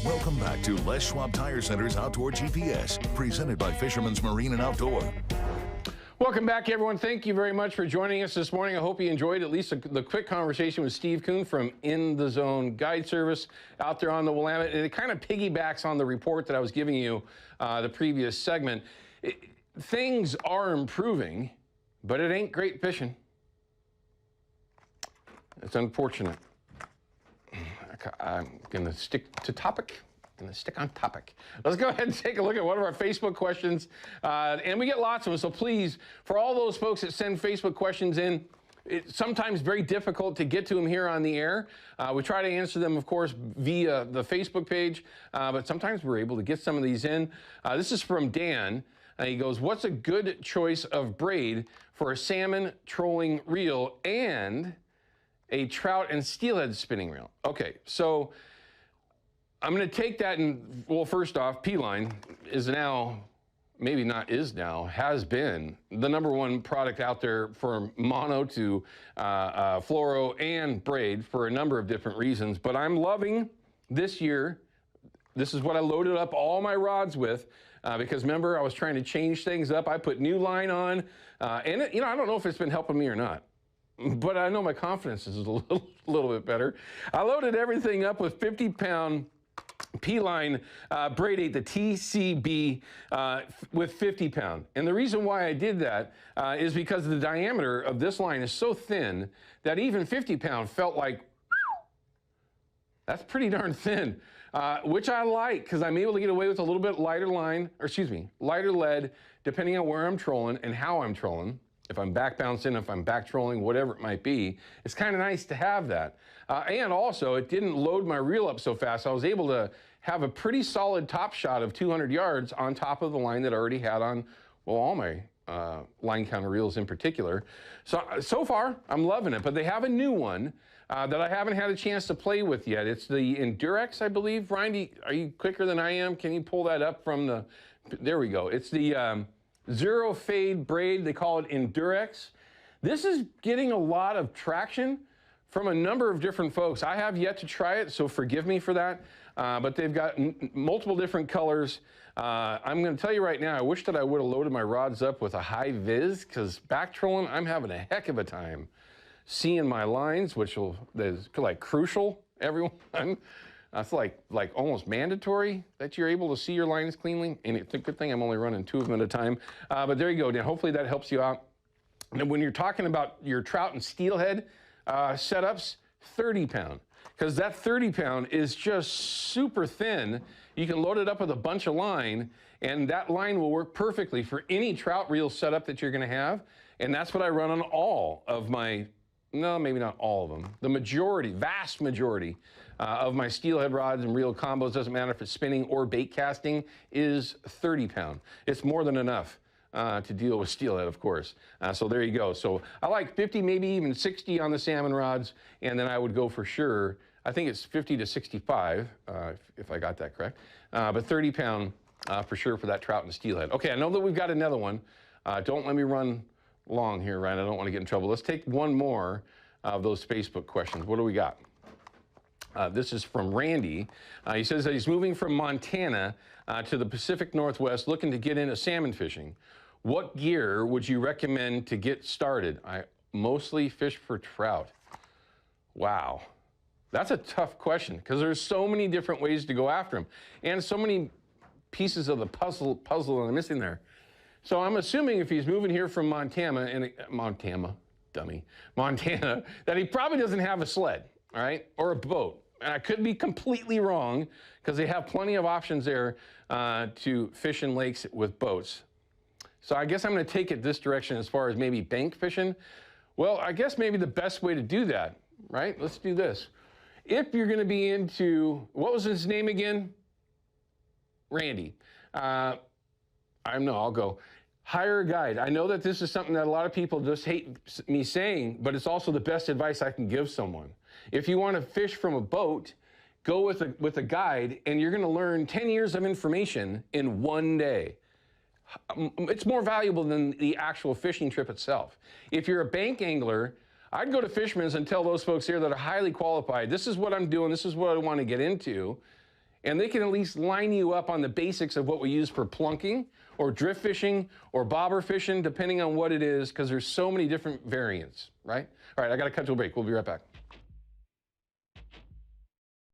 Welcome back to Les Schwab Tire Center's Outdoor GPS, presented by Fisherman's Marine and Outdoor. Wilcome back, everyone. Thank you very much for joining us this morning. I hope you enjoyed at least the quick conversation with Steve Kuhn from In the Zone Guide Service out there on the Willamette. And it kind of piggybacks on the report that I was giving you the previous segment. Things are improving, but it ain't great fishing. It's unfortunate. I'm going to stick to topic. Going to stick on topic. Let's go ahead and take a look at one of our Facebook questions. And we get lots of them, so please, for all those folks that send Facebook questions in, it's sometimes very difficult to get to them here on the air. We try to answer them, of course, via the Facebook page, but sometimes we're able to get some of these in. This is from Dan. He goes, what's a good choice of braid for a salmon trolling reel and a trout and steelhead spinning reel? Okay, so I'm going to take that and, well, first off, P-Line is now, maybe not is now, has been the #1 product out there for mono to fluoro and braid for a number of different reasons. But I'm loving this year. This is what I loaded up all my rods with because remember, I was trying to change things up. I put new line on and it, I don't know if it's been helping me or not, but I know my confidence is a little bit better. I loaded everything up with 50-pound P-Line braid 8, the TCB with 50-pound. And the reason why I did that is because the diameter of this line is so thin that even 50-pound felt like, that's pretty darn thin, which I like because I'm able to get away with a little bit lighter line, or excuse me, lighter lead, depending on where I'm trolling and how I'm trolling. If I'm back bouncing, if I'm back trolling, whatever it might be, it's kind of nice to have that. And also, it didn't load my reel up so fast. I was able to have a pretty solid top shot of 200 yards on top of the line that I already had on, well, all my line counter reels in particular. So far, I'm loving it. But they have a new one that I haven't had a chance to play with yet. It's the Endurex, I believe. Ryan, are you quicker than I am? Can you pull that up from the, there we go. It's the Zero Fade braid. They call it Endurex. This is getting a lot of traction from a number of different folks. I have yet to try it, so forgive me for that. But they've got multiple different colors. I'm going to tell you right now, I wish that I would have loaded my rods up with a high vis, because back trolling, I'm having a heck of a time seeing my lines, which is like crucial, everyone. That's like almost mandatory that you're able to see your lines cleanly. And it's a good thing I'm only running 2 of them at a time. But there you go, Dan. Hopefully that helps you out. And when you're talking about your trout and steelhead setups, 30-pound. Because that 30-pound is just super thin. You can load it up with a bunch of line, and that line will work perfectly for any trout reel setup that you're going to have. And that's what I run on all of my, no, maybe not all of them, the majority, vast majority of my steelhead rods and reel combos, doesn't matter if it's spinning or bait casting, is 30-pound. It's more than enough to deal with steelhead, of course. So there you go. So I like 50, maybe even 60 on the salmon rods, and then I would go for sure, I think it's 50 to 65, if I got that correct, but 30-pound for sure for that trout and steelhead. Okay, I know that we've got another one. Don't let me run long here, Ryan. I don't want to get in trouble. Let's take one more of those Facebook questions. What do we got? This is from Randy. He says that he's moving from Montana to the Pacific Northwest looking to get into salmon fishing. What gear would you recommend to get started? I mostly fish for trout. Wow. That's a tough question because there's so many different ways to go after them and so many pieces of the puzzle that I'm missing there. So I'm assuming if he's moving here from Montana, that he probably doesn't have a sled, all right, or a boat. And I could be completely wrong because they have plenty of options there to fish in lakes with boats. So I guess I'm going to take it this direction as far as maybe bank fishing. Well, I guess maybe the best way to do that, right? Let's do this. If you're going to be into, what was his name again? Randy. I'll go. Hire a guide. I know that this is something that a lot of people just hate me saying, but it's also the best advice I can give someone. If you want to fish from a boat, go with a guide, and you're going to learn 10 years of information in one day. It's more valuable than the actual fishing trip itself. If you're a bank angler, I'd go to Fisherman's and tell those folks here that are highly qualified, this is what I'm doing, this is what I want to get into, and they can at least line you up on the basics of what we use for plunking or drift fishing or bobber fishing, depending on what it is, because there's so many different variants, right? All right, I got to cut to a break. We'll be right back.